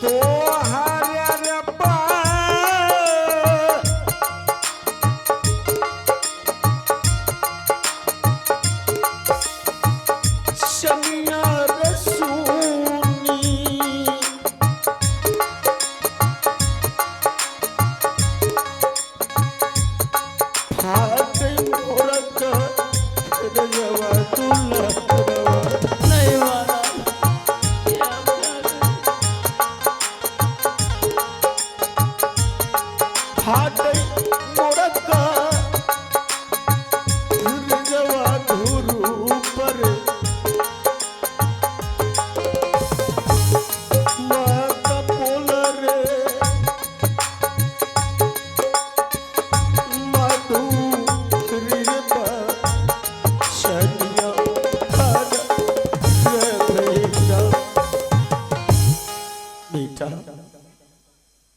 तो हरे पा शनिया रसूनी फाटे मोरक रजवा दुल्हवा नहीं मारा फाटे मोरक रजवा धुरु पर मात बोल रे मधु ऋपा शनिया हर बेटा बेटा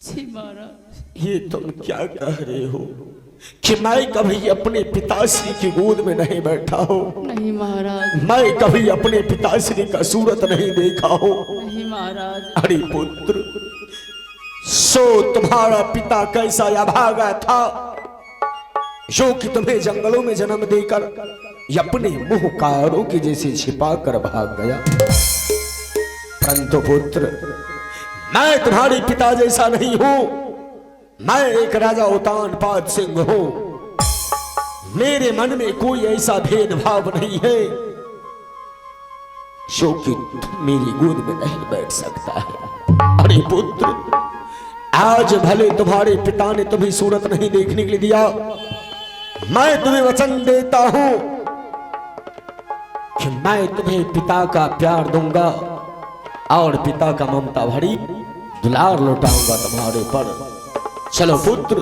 जी मारा ये तुम क्या कह रहे हो कि मैं कभी अपने पिताश्री की गोद में नहीं बैठा हो, नहीं महाराज मैं कभी अपने पिताश्री का सूरत नहीं देखा हो। नहीं महाराज अरे पुत्र, सो तुम्हारा पिता कैसा अभागा था जो कि तुम्हें जंगलों में जन्म देकर अपने मुंह कारों की जैसे छिपा कर भाग गया। परंतु पुत्र, मैं तुम्हारे पिता जैसा नहीं हूं। मैं एक राजा उतानपाद सिंह हूं। मेरे मन में कोई ऐसा भेदभाव नहीं है जो कि तुम मेरी गोद में नहीं बैठ सकता है। अरे पुत्र, आज भले तुम्हारे पिता ने तुम्हें सूरत नहीं देखने के लिए दिया, मैं तुम्हें वचन देता हूं कि मैं तुम्हें पिता का प्यार दूंगा और पिता का ममता भरी दुलार लौटाऊंगा तुम्हारे पर। चलो पुत्र,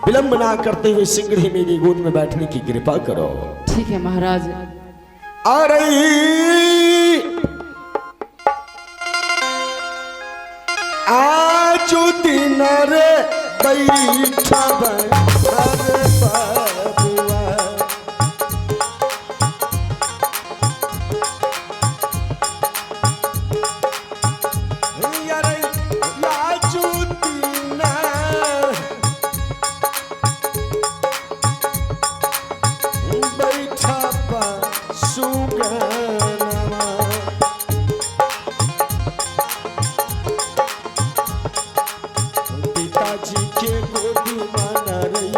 विलंब ना करते हुए शीघ्र ही मेरी गोद में बैठने की कृपा करो। ठीक है महाराज। अरे आज दिन रे बैठा पिताजी के गोदी माना रही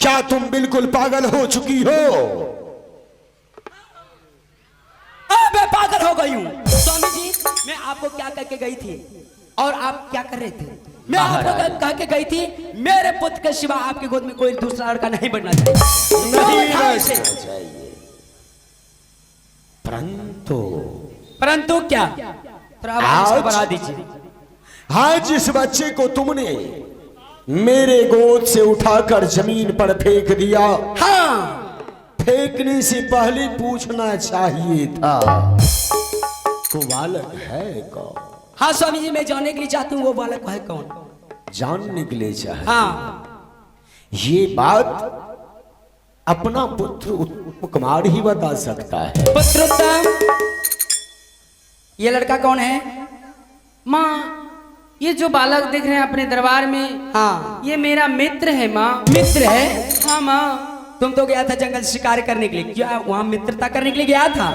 क्या तुम बिल्कुल पागल हो चुकी हो? मैं पागल हो गई हूँ स्वामी जी। मैं आपको क्या कह के गई थी और आप क्या कर रहे थे? मैं आपको कह के गई थी मेरे पुत्र के सिवा आपकी गोद में कोई दूसरा लड़का नहीं बनना चाहिए। नहीं रहना चाहिए। परंतु क्या? आज बढ़ा दीजिए। आज इस बच्चे को तुमने मेरे गोद से उठाकर जमीन पर फेंक दिया। हाँ, फेंकने से पहले पूछना चाहिए था वो बालक है कौन? हाँ स्वामी जी, मैं जानने के लिए चाहती हूँ वो बालक है कौन। जानने के लिए चाहे? हाँ, ये बात अपना पुत्र उत्तम कुमार ही बता सकता है। पुत्रोत्तम, ये लड़का कौन है? माँ, ये जो बालक दिख रहे हैं अपने दरबार में, हाँ, ये मेरा मित्र है माँ। मित्र है? हाँ माँ। तुम तो गया था जंगल शिकार करने के लिए, क्या वहां मित्रता करने के लिए गया था?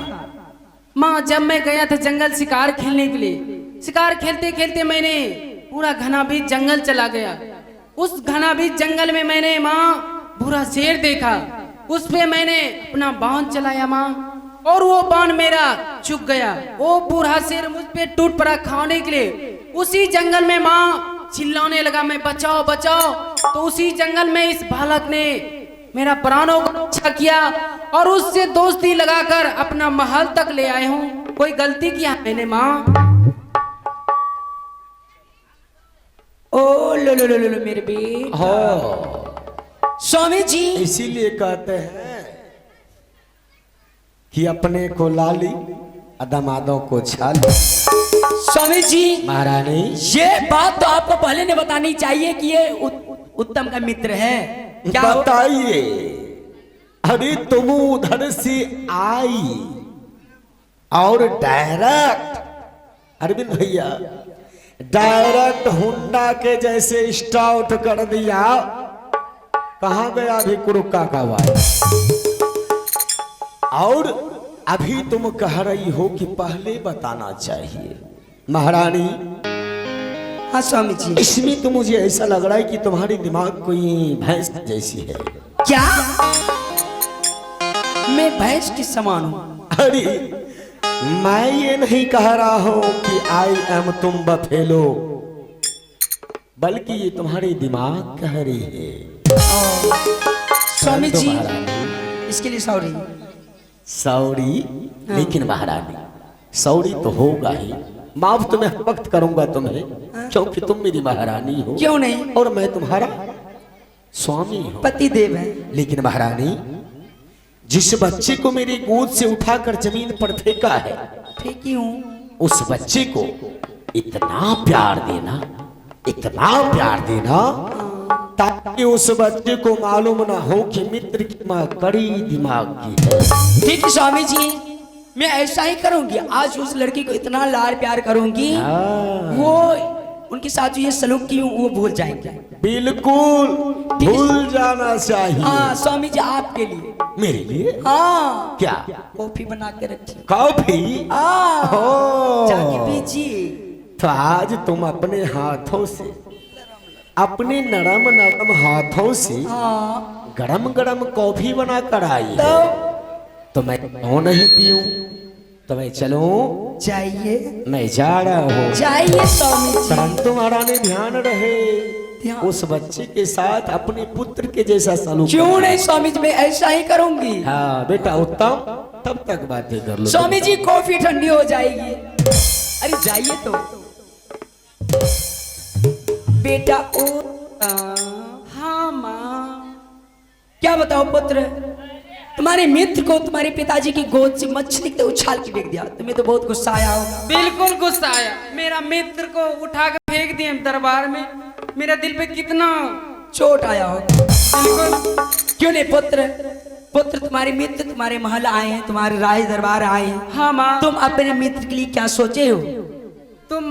माँ, जब मैं गया था जंगल शिकार खेलने के लिए, शिकार खेलते खेलते मैंने पूरा घना बीच जंगल चला गया। उस घना बीच जंगल में मैंने माँ बुरा शेर देखा। उस पे मैंने अपना बाण चलाया माँ, और वो बाण मेरा चुक गया। वो बूढ़ा शेर मुझ पे टूट पड़ा खाने के लिए। उसी जंगल में माँ चिल्लाने लगा, मैं बचाओ बचाओ। तो उसी जंगल में इस बालक ने मेरा प्राणों को रक्षा किया और उससे दोस्ती लगाकर अपना महल तक ले आए हूँ। कोई गलती किया मैंने माँ? ओ लो लो लो लो मेरे बेटा, स्वामी जी इसीलिए कहते हैं कि अपने को लाली अदमादों को छाली। स्वामी जी महारानी ये बात तो आपको पहले ने बतानी चाहिए कि ये उत्तम का मित्र है। क्या बताइए। अरे तुम उधर से आई और डायरेक्ट अरविंद भैया डायरेक्ट हुंडा के जैसे स्टार्ट कर दिया। कहां गया अभी कुरुक्का का वाय? और अभी तुम कह रही हो कि पहले बताना चाहिए। महारानी हाँ स्वामी जी इसमें तो मुझे ऐसा लग रहा है कि तुम्हारी दिमाग कोई भैंस जैसी है। क्या मैं भैंस के समान हूँ? अरे मैं ये नहीं कह रहा हूं कि आई एम तुम बफेलो, बल्कि ये तुम्हारी दिमाग कह रही है। स्वामी जी महारानी इसके लिए सॉरी। सॉरी लेकिन महारानी सॉरी तो होगा ही। माफ तो मैं वक्त करूंगा तुम्हें, क्योंकि तुम मेरी महारानी हो। क्यों नहीं? और मैं तुम्हारा स्वामी हूँ, पति देव है। लेकिन महारानी जिस बच्चे को मेरी गोद से उठाकर जमीन पर फेंका है, ठीक ही हूँ, उस बच्चे को इतना प्यार देना, इतना प्यार देना ताकि उस बच्चे को मालूम ना हो कि मित्र की माँ कड़ी दिमाग की है। ठीक है स्वामी जी मैं ऐसा ही करूंगी। आज उस लड़की को इतना लाड प्यार करूंगी वो उनके साथ जो ये सलूक की हूँ वो भूल जाएंगे। बिल्कुल भूल जाना चाहिए। हाँ स्वामी जी आपके लिए। मेरे लिए? हाँ क्या? कॉफी बना के रखिए। कॉफी? हाँ जाके पीजिए। तो आज तुम अपने हाथों से, अपने नरम नरम हाथों से हाँ गरम गरम कॉफी बना कर आई तो मैं क्यों नहीं पीऊं? तो मैं चलूं? चाहिए मैं जा रहा हूँ। चाहिए स्वामी जी। परंतु महारानी ध्यान रहे ध्यान। उस बच्चे के साथ अपने पुत्र के जैसा सलूक। क्यों नहीं स्वामी जी मैं ऐसा ही करूंगी। हाँ बेटा उत्तम, तब तक बातें कर लो। स्वामी जी कॉफी ठंडी हो जाएगी। अरे जाइए तो बेटा। ओ हाँ माँ क्या बताओ पुत्र, तुम्हारे मित्र को तुम्हारे पिताजी की गोद से मछली के उछाल के फेंक दिया। तुम्हें तो बहुत गुस्सा आया होगा। बिल्कुल गुस्सा आया। मेरा मित्र को उठा कर फेंक दिए दरबार में। मेरा दिल पे कितना चोट आया होगा। बिल्कुल। क्यों नहीं पुत्र, पुत्र तुम्हारे मित्र तुम्हारे महल आए हैं, तुम्हारे राज दरबार आए हैं। हाँ माँ। तुम अपने मित्र के लिए क्या सोचे हो? तुम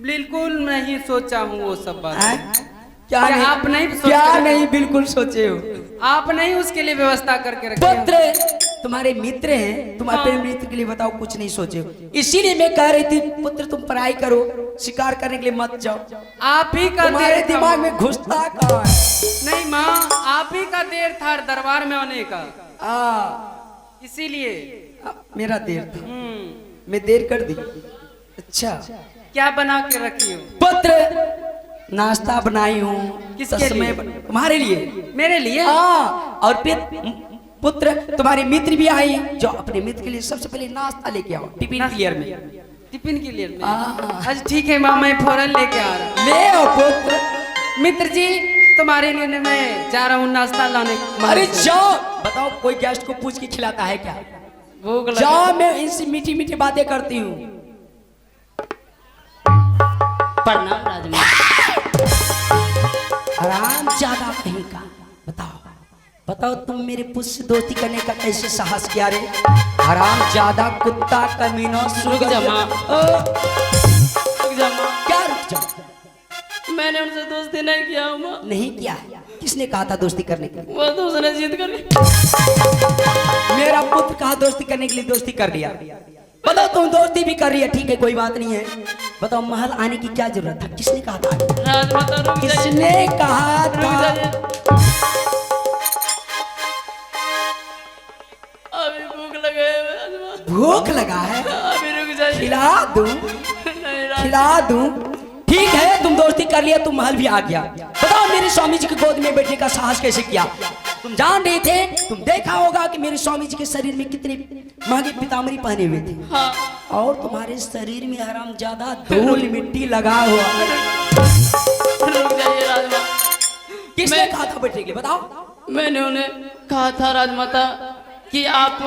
बिल्कुल नहीं सोचा हूँ वो सब बात। क्या नहीं? आप नहीं सोच क्या कर- नहीं बिल्कुल सोचे हो? आप नहीं उसके लिए व्यवस्था करके रखे हो। पुत्र तुम्हारे मित्र हैं, तुम अपने मित्र के लिए बताओ कुछ नहीं सोचे हो। इसीलिए मैं कह रही थी पुत्र तुम पढ़ाई करो, शिकार करने के लिए मत जाओ। आप ही का तुम्हारे देर था। दिमाग में घुसता कहाँ है? नहीं माँ आप ही का देर था दरबार में आने का, इसीलिए। मेरा देर था, मैं देर कर दी। अच्छा क्या बना के रखी हो? पुत्र नाश्ता बनाई हूँ। किसके लिए? तुम्हारे लिए। मेरे लिए? हाँ और फिर पुत्र तुम्हारे मित्र भी आए हैं, जो अपने मित्र के लिए सबसे पहले नाश्ता लेके आओ टिफिन क्लियर में। टिफिन के लिए? अच्छा ठीक है माँ मैं फौरन लेके आ रहा ले आओ पुत्र। हूँ। मित्र जी तुम्हारे लिए मैं जा रहा हूँ नाश्ता लाने। अरे जाओ, बताओ कोई गेस्ट को पूछ के खिलाता है क्या? भूख लगी। जाओ, मैं इनसे मीठी मीठी बातें करती हूँ। प्रणाम राजमा। आराम ज्यादा कहीं का। बताओ बताओ तुम मेरे पुत्र से दोस्ती करने का कैसे साहस किया रे? आराम ज्यादा कुत्ता कमीना। रुक जा माँ। रुक जा माँ। क्या रुक जाओ? मैंने उनसे दोस्ती नहीं किया हूँ माँ। नहीं किया? किसने कहा था दोस्ती करने के लिए? वो दूसरे जिद कर मेरा पुत्र कहा दोस्ती करने के लिए दोस्ती कर लिया। बताओ तुम दोस्ती भी कर रही है, ठीक है कोई बात नहीं है। बताओ महल आने की क्या जरूरत था? किसने कहा था? राजमाता रुक जाइए। किसने कहा था? अभी भूख लगे है राजमा। भूख लगा है? अभी रुक जाइए। खिला दूं? नहीं राज- खिला दूं? ठीक है तुम दोस्ती कर लिया, तुम महल भी आ गया। बताओ मेरे स्वामी जी की गोद में बैठने का साहस कैसे किया? तुम जान रहे थे, तुम देखा होगा कि मेरे स्वामी जी के शरीर में कितने महंगे पीताम्बरी पहने हुए थे। हाँ। और तुम्हारे शरीर में हराम ज्यादा धूल मिट्टी लगा हुआ। रुक जाइए राजमा। किसने मैं- कहा था बेटे के लिए बताओ। मैंने उन्हें कहा था राजमाता कि आप